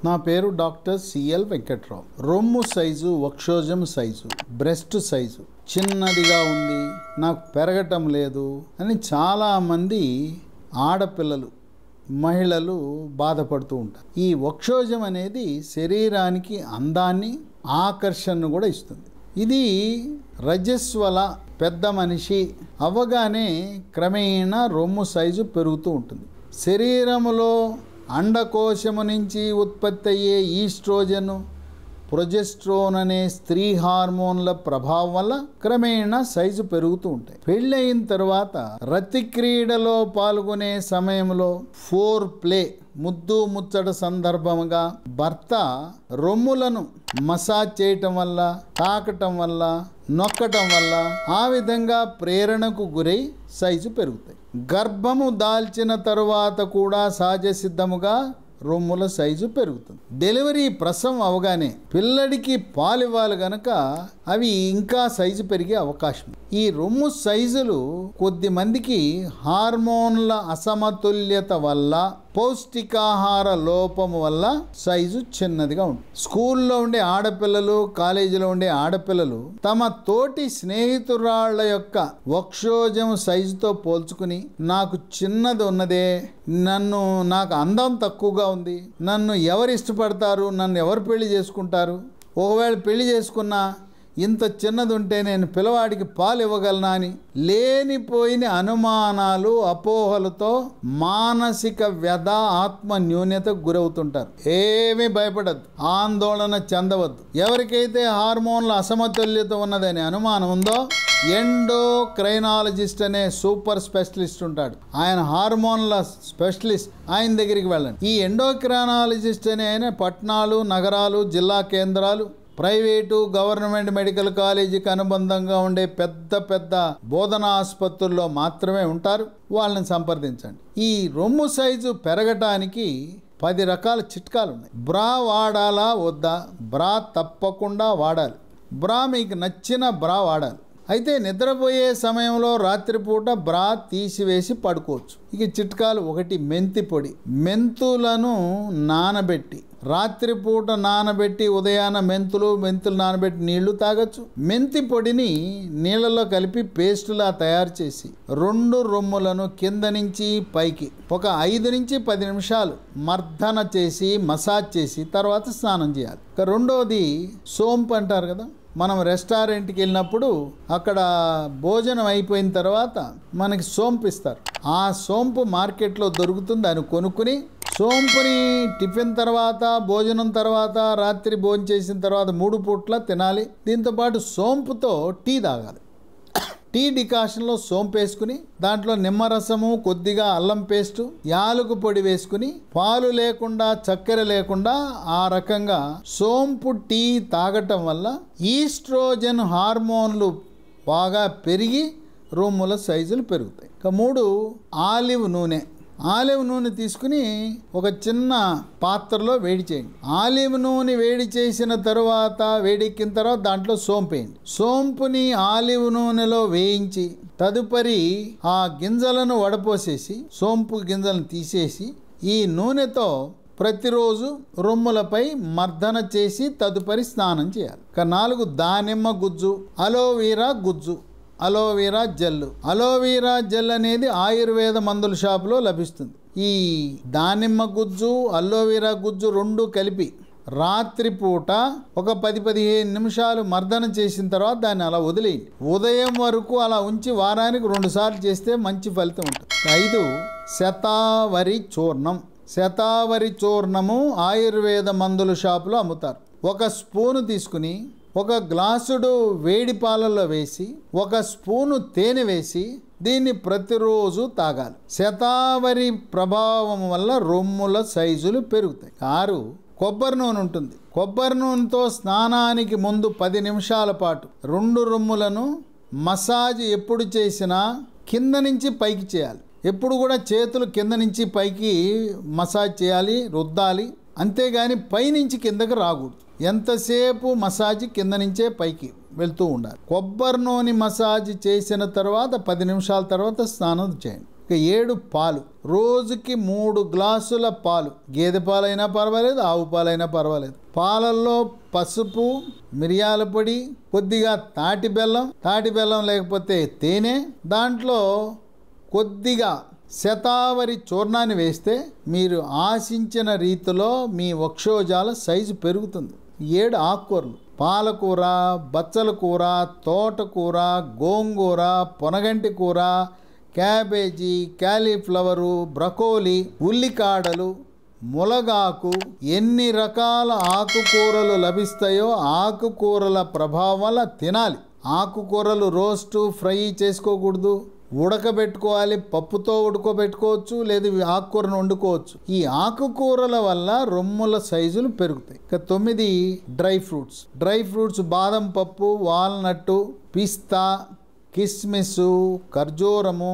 నా పేరు doctor CL Venkatrao. రొమ్ము సైజు, వక్షోజం సైజు, బ్రెస్ట్ సైజు చిన్నదిగా ఉంది, నాకు పెరగటం లేదు అని చాలామంది ఆడపిల్లలు, మహిళలు బాధపడుతూ ఉంటారు. ఈ వక్షోజం అనేది శరీరానికి అందాన్ని, ఆకర్షణను కూడా ఇస్తుంది. ఇది రజస్వల పెద్ద మనిషి అవ్వగానే క్రమేణా రొమ్ము సైజు పెరుగుతూ ఉంటుంది. శరీరములో అండకోశము నుంచి ఉత్పత్తి అయ్యే ఈస్ట్రోజన్, ప్రొజెస్ట్రోన్ అనే స్త్రీ హార్మోన్ల ప్రభావం వల్ల క్రమేణా సైజు పెరుగుతూ ఉంటాయి. పెళ్ళయిన తర్వాత రతి క్రీడలో పాల్గొనే సమయంలో ఫోర్ ప్లే, ముద్దు ముచ్చట సందర్భంగా భర్త రొమ్ములను మసాజ్ చేయటం వల్ల, తాకటం వల్ల, నొక్కటం వల్ల ఆ విధంగా ప్రేరణకు గురై సైజు పెరుగుతాయి. గర్భము దాల్చిన తరువాత కూడా సహజ సిద్ధముగా రొమ్ముల సైజు పెరుగుతుంది. డెలివరీ ప్రసవం అవగానే పిల్లడికి పాలు ఇవ్వాలి గనక అవి ఇంకా సైజు పెరిగే అవకాశం. ఈ రొమ్ము సైజులు కొద్ది మందికి హార్మోన్ల అసమతుల్యత వల్ల, పౌష్టికాహార లోపము వల్ల సైజు చిన్నదిగా ఉంటుంది. స్కూల్లో ఉండే ఆడపిల్లలు, కాలేజీలో ఉండే ఆడపిల్లలు తమ తోటి స్నేహితురాళ్ల యొక్క వక్షోజం సైజుతో పోల్చుకుని, నాకు చిన్నది ఉన్నదే, నాకు అందం తక్కువగా ఉంది, నన్ను ఎవరు ఇష్టపడతారు, నన్ను ఎవరు పెళ్లి చేసుకుంటారు, ఒకవేళ పెళ్లి చేసుకున్నా ఇంత చిన్నది ఉంటే నేను పిల్లవాడికి పాలు ఇవ్వగలనా అని లేనిపోయిన అనుమానాలు, అపోహలతో మానసిక వ్యధ, ఆత్మ న్యూన్యతకు గురవుతుంటారు. ఏమీ భయపడద్దు, ఆందోళన చెందవద్దు. ఎవరికైతే హార్మోన్ల అసమతుల్యత ఉన్నదని అనుమానం ఉందో ఎండోక్రైనాలజిస్ట్ అనే సూపర్ స్పెషలిస్ట్ ఉంటాడు, ఆయన హార్మోన్ల స్పెషలిస్ట్, ఆయన దగ్గరికి వెళ్ళండి. ఈ ఎండోక్రైనాలజిస్ట్ అనే ఆయన పట్టణాలు, నగరాలు, జిల్లా కేంద్రాలు, ప్రైవేటు, గవర్నమెంట్ మెడికల్ కాలేజీకి అనుబంధంగా ఉండే పెద్ద పెద్ద బోధనా ఆసుపత్రుల్లో మాత్రమే ఉంటారు. వాళ్ళని సంప్రదించండి. ఈ రొమ్ము సైజు పెరగటానికి 10 రకాల చిట్కాలు ఉన్నాయి. బ్రా వాడాలా వద్దా? బ్రా తప్పకుండా వాడాలి. బ్రా మీకు నచ్చిన బ్రా వాడాలి. అయితే నిద్రపోయే సమయంలో రాత్రిపూట బ్రా తీసివేసి పడుకోవచ్చు. ఇక చిట్కాలు: 1, మెంతి పొడి. మెంతులను నానబెట్టి రాత్రిపూట నానబెట్టి ఉదయాన మెంతులు నానబెట్టి నీళ్లు తాగొచ్చు. మెంతి పొడిని నీళ్ళలో కలిపి పేస్టులా తయారు చేసి 2 రొమ్ములను కింద నుంచి పైకి ఒక 5 నుంచి 10 నిమిషాలు మర్దన చేసి, మసాజ్ చేసి తర్వాత స్నానం చేయాలి. ఇక రెండోది సోంపు అంటారు కదా, మనం రెస్టారెంట్కి వెళ్ళినప్పుడు అక్కడ భోజనం అయిపోయిన తర్వాత మనకి సోంపు ఇస్తారు. ఆ సోంపు మార్కెట్లో దొరుకుతుంది. దాన్ని కొనుక్కుని సోంపుని టిఫిన్ తర్వాత, భోజనం తర్వాత, రాత్రి భోజనం చేసిన తర్వాత 3 పూట్ల తినాలి. దీంతోపాటు సోంపుతో టీ తాగాలి. టీ డికాషన్లో సోంపు వేసుకుని దాంట్లో నిమ్మరసము, కొద్దిగా అల్లం పేస్టు, యాలకుల పొడి వేసుకుని పాలు లేకుండా, చక్కెర లేకుండా ఆ రకంగా సోంపు టీ తాగటం వల్ల ఈస్ట్రోజన్ హార్మోన్లు బాగా పెరిగి రొమ్ముల సైజులు పెరుగుతాయి. ఇక 3, ఆలివ్ నూనె. ఆలివ్ నూనె తీసుకుని ఒక చిన్న పాత్రలో వేడి చేయండి. ఆలివ్ నూనె వేడి చేసిన తర్వాత, వేడెక్కిన తర్వాత దాంట్లో సోంపు వేయండి. సోంపుని ఆలివ్ నూనెలో వేయించి తదుపరి ఆ గింజలను వడపోసేసి, సోంపు గింజలను తీసేసి ఈ నూనెతో ప్రతిరోజు రొమ్ములపై మర్దన చేసి తదుపరి స్నానం చేయాలి. ఇక 4, దానిమ్మ గుజ్జు, అలోవీరా గుజ్జు, అలోవీరా జెల్. అలోవీరా జెల్ అనేది ఆయుర్వేద మందుల షాపులో లభిస్తుంది. ఈ దానిమ్మ గుజ్జు, అలోవీరా గుజ్జు 2 కలిపి రాత్రిపూట ఒక 10-15 నిమిషాలు మర్దన చేసిన తర్వాత దాన్ని అలా వదిలేయండి. ఉదయం వరకు అలా ఉంచి వారానికి 2 సార్లు చేస్తే మంచి ఫలితం ఉంటుంది. 5, శతావరి చూర్ణం. శతావరి చూర్ణము ఆయుర్వేద మందుల షాపులో అమ్ముతారు. 1 స్పూను తీసుకుని 1 గ్లాసుడు వేడి పాలల్లో వేసి 1 స్పూను తేనె వేసి దీన్ని ప్రతిరోజు తాగాలి. శతావరి ప్రభావం వల్ల రొమ్ముల సైజులు పెరుగుతాయి. 6, కొబ్బరి నూనె ఉంటుంది. కొబ్బరి నూనెతో స్నానానికి ముందు 10 నిమిషాల పాటు 2 రొమ్ములను మసాజ్ ఎప్పుడు చేసినా కింద నుంచి పైకి చేయాలి. ఎప్పుడు కూడా చేతులు కింద నుంచి పైకి మసాజ్ చేయాలి, రుద్దాలి. అంతేగాని పైనుంచి కిందకి రాకూడదు. ఎంతసేపు మసాజ్ కింద నుంచే పైకి వెళ్తూ ఉండాలి. కొబ్బరి నూనె మసాజ్ చేసిన తర్వాత 10 నిమిషాల తర్వాత స్నానం చేయండి. ఇక 7 పాలు. రోజుకి 3 గ్లాసుల పాలు. గేదె పాలైనా పర్వాలేదు, ఆవు పాలైనా పర్వాలేదు. పాలల్లో పసుపు, మిరియాల పొడి, కొద్దిగా తాటి బెల్లం లేకపోతే తేనె, దాంట్లో కొద్దిగా శతావరి చూర్ణాన్ని వేస్తే మీరు ఆశించిన రీతిలో మీ వక్షోజాల సైజు పెరుగుతుంది. 7 ఆకుకూరలు: పాలకూర, బచ్చల కూర, తోటకూర, గోంగూర, పొనగంటి కూర, క్యాబేజీ, క్యాలీఫ్లవరు, బ్రకోలీ, ఉల్లికాడలు, ములగాకు. ఎన్ని రకాల ఆకుకూరలు లభిస్తాయో ఆకుకూరల ప్రభావం వల్ల తినాలి. ఆకుకూరలు రోస్టు, ఫ్రై చేసుకోకూడదు, ఉడకబెట్టుకోవాలి. పప్పుతో ఉడకబెట్టుకోవచ్చు, లేదు ఆకుకూరను వండుకోవచ్చు. ఈ ఆకుకూరల వల్ల రొమ్ముల సైజులు పెరుగుతాయి. ఇక 9 డ్రై ఫ్రూట్స్: బాదం పప్పు, వాల్నట్టు, పిస్తా, కిస్మిస్, ఖర్జూరము,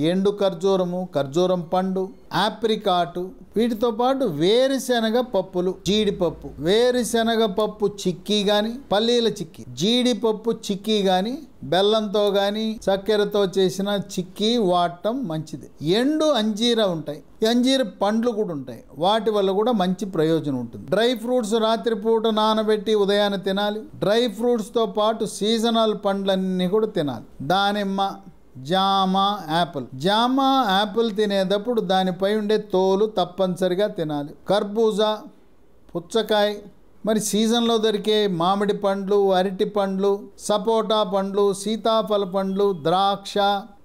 ఎండు ఖర్జూరం పండు, ఆప్రికాటు. వీటితో పాటు వేరుశనగ పప్పులు, జీడిపప్పు. వేరుశనగ పప్పు చిక్కీ గాని, పల్లీల చిక్కీ, జీడిపప్పు చిక్కీ గాని, బెల్లంతో గాని చక్కెరతో చేసిన చిక్కీ వాడటం మంచిది. ఎండు అంజీర ఉంటాయి, అంజీర పండ్లు కూడా ఉంటాయి, వాటి వల్ల కూడా మంచి ప్రయోజనం ఉంటుంది. డ్రై ఫ్రూట్స్ రాత్రిపూట నానబెట్టి ఉదయాన్నే తినాలి. డ్రై ఫ్రూట్స్తో పాటు సీజనల్ పండ్లన్నీ కూడా తినాలి. దానిమ్మ, జామ, యాపిల్ తినేటప్పుడు దానిపై ఉండే తోలు తప్పనిసరిగా తినాలి. కర్బూజా, పుచ్చకాయ, మరి సీజన్లో దొరికే మామిడి పండ్లు, అరటి పండ్లు, సపోటా పండ్లు, సీతాఫల పండ్లు, ద్రాక్ష,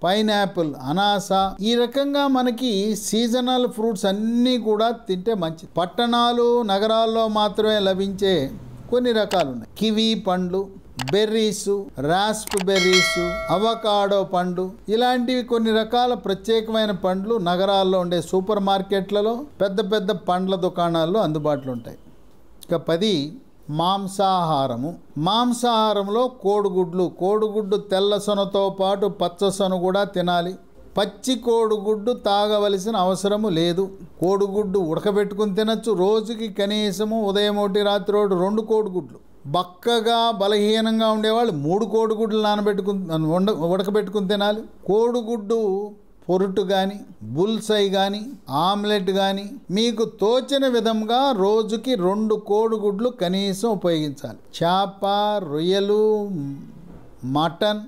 పైనాపిల్, అనాస. ఈ రకంగా మనకి సీజనల్ ఫ్రూట్స్ అన్నీ కూడా తింటే మంచిది. పట్టణాలు, నగరాల్లో మాత్రమే లభించే కొన్ని రకాలు ఉన్నాయి. కివీ పండ్లు, బెర్రీసు, రాస్ప్ బెర్రీసు, అవకాడో పండు, ఇలాంటివి కొన్ని రకాల ప్రత్యేకమైన పండ్లు నగరాల్లో ఉండే సూపర్ మార్కెట్లలో, పెద్ద పెద్ద పండ్ల దుకాణాల్లో అందుబాటులో ఉంటాయి. ఇక 10 మాంసాహారంలో కోడిగుడ్డు తెల్ల సొనతో పాటు పచ్చ సొన కూడా తినాలి. పచ్చి కోడిగుడ్డు తాగవలసిన అవసరము లేదు. కోడిగుడ్డు ఉడకబెట్టుకుని తినచ్చు. రోజుకి కనీసము ఉదయం 1, రాత్రి 2 కోడిగుడ్లు. బక్కగా బలహీనంగా ఉండేవాళ్ళు 3 కోడిగుడ్లు ఉడకబెట్టుకుని తినాలి. కోడిగుడ్డు పొరుటు కానీ, బుల్సై కానీ, ఆమ్లెట్ కానీ మీకు తోచిన విధంగా రోజుకి 2 కోడిగుడ్లు కనీసం ఉపయోగించాలి. చేప, రొయ్యలు, మటన్,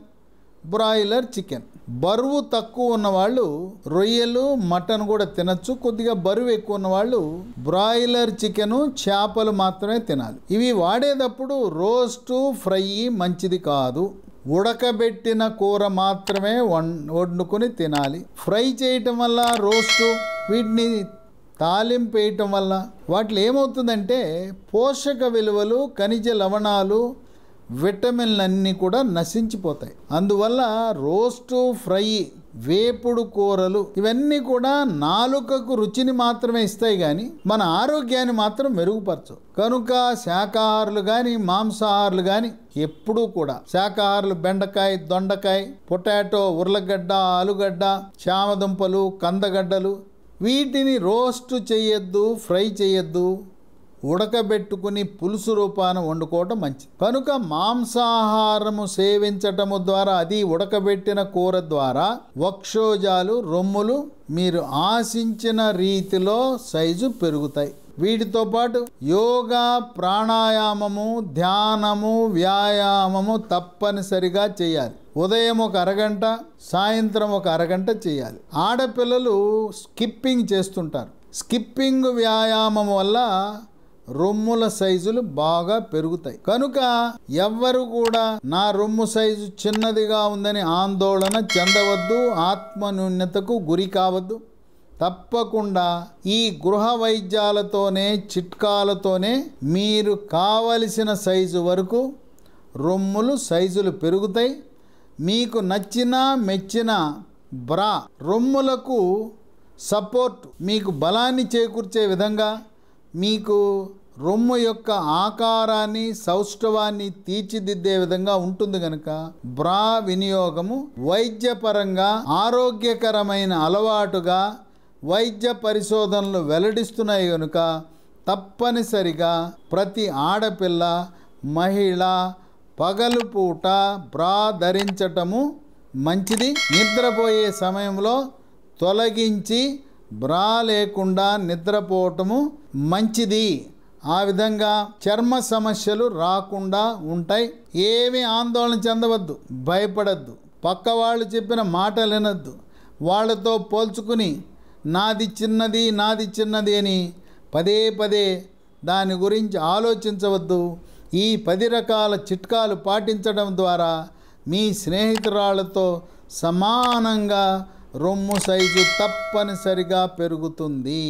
బ్రాయిలర్ చికెన్. బరువు తక్కువ ఉన్నవాళ్ళు రొయ్యలు, మటన్ కూడా తినచ్చు. కొద్దిగా బరువు ఎక్కువ ఉన్నవాళ్ళు బ్రాయిలర్ చికెను, చేపలు మాత్రమే తినాలి. ఇవి వాడేటప్పుడు రోస్టు, ఫ్రై మంచిది కాదు. ఉడకబెట్టిన కూర మాత్రమే వండుకొని తినాలి. ఫ్రై చేయటం వల్ల, రోస్టు, వీటిని తాలింపు వేయటం వల్ల వాటిలో ఏమవుతుందంటే పోషక విలువలు, ఖనిజ లవణాలు, విటమిన్లు అన్నీ కూడా నశించిపోతాయి. అందువల్ల రోస్టు, ఫ్రై, వేపుడు కూరలు ఇవన్నీ కూడా నాలుకకు రుచిని మాత్రమే ఇస్తాయి కానీ మన ఆరోగ్యాన్ని మాత్రం మెరుగుపరచవు. కనుక శాకాహారులు కానీ, మాంసాహారులు కానీ ఎప్పుడూ కూడా శాకాహారులు బెండకాయ, దొండకాయ, పొటాటో, ఉర్లగడ్డ, ఆలుగడ్డ, చామదుంపలు, కందగడ్డలు వీటిని రోస్ట్ చేయొద్దు, ఫ్రై చేయొద్దు. ఉడకబెట్టుకుని పులుసు రూపాన వండుకోవటం మంచిది. కనుక మాంసాహారము సేవించటము ద్వారా, అది ఉడకబెట్టిన కూర ద్వారా వక్షోజాలు, రొమ్ములు మీరు ఆశించిన రీతిలో సైజు పెరుగుతాయి. వీటితో పాటు యోగా, ప్రాణాయామము, ధ్యానము, వ్యాయామము తప్పనిసరిగా చేయాలి. ఉదయం 1 అరగంట, సాయంత్రం 1 అరగంట చేయాలి. ఆడపిల్లలు స్కిప్పింగ్ చేస్తుంటారు. స్కిప్పింగ్ వ్యాయామం వల్ల రొమ్ముల సైజులు బాగా పెరుగుతాయి. కనుక ఎవ్వరు కూడా నా రొమ్ము సైజు చిన్నదిగా ఉందని ఆందోళన చెందవద్దు, ఆత్మన్యూన్యతకు గురి కావద్దు. తప్పకుండా ఈ గృహ వైద్యాలతోనే, చిట్కాలతోనే మీరు కావలసిన సైజు వరకు రొమ్ములు సైజులు పెరుగుతాయి. మీకు నచ్చిన, మెచ్చిన బ్రా, రొమ్ములకు సపోర్ట్, మీకు బలాన్ని చేకూర్చే విధంగా, మీకు రొమ్ము యొక్క ఆకారాన్ని, సౌష్ఠవాన్ని తీర్చిదిద్దే విధంగా ఉంటుంది. కనుక బ్రా వినియోగము వైద్యపరంగా ఆరోగ్యకరమైన అలవాటుగా వైద్య పరిశోధనలు వెల్లడిస్తున్నాయి. కనుక తప్పనిసరిగా ప్రతి ఆడపిల్ల, మహిళ పగలుపూట బ్రా ధరించటము మంచిది. నిద్రపోయే సమయంలో తొలగించి బ్రా లేకుండా నిద్రపోవటము మంచిది. ఆ విధంగా చర్మ సమస్యలు రాకుండా ఉంటాయి. ఏమీ ఆందోళన చెందవద్దు, భయపడద్దు. పక్క వాళ్ళు చెప్పిన మాటలు వినొద్దు. వాళ్ళతో పోల్చుకుని నాది చిన్నది అని పదే పదే దాని గురించి ఆలోచించవద్దు. ఈ 10 రకాల చిట్కాలు పాటించడం ద్వారా మీ స్నేహితురాళ్ళతో సమానంగా రొమ్ము సైజు తప్పనిసరిగా పెరుగుతుంది.